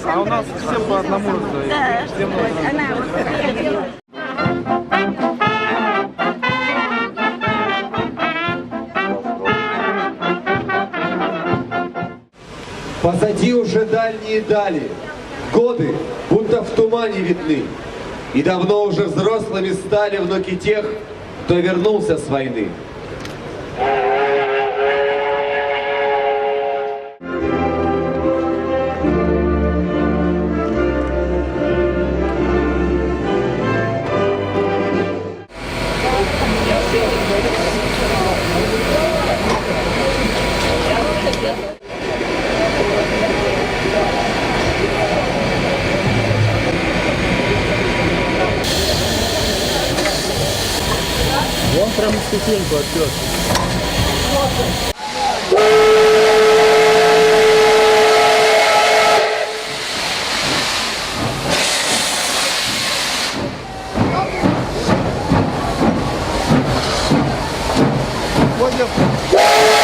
А у нас всем по одному раздают. Да, Всем нужно. она вот Позади уже дальние дали, годы будто в тумане видны, и давно уже взрослыми стали внуки тех, кто вернулся с войны. Вон прям ступеньку отпёр. Понял?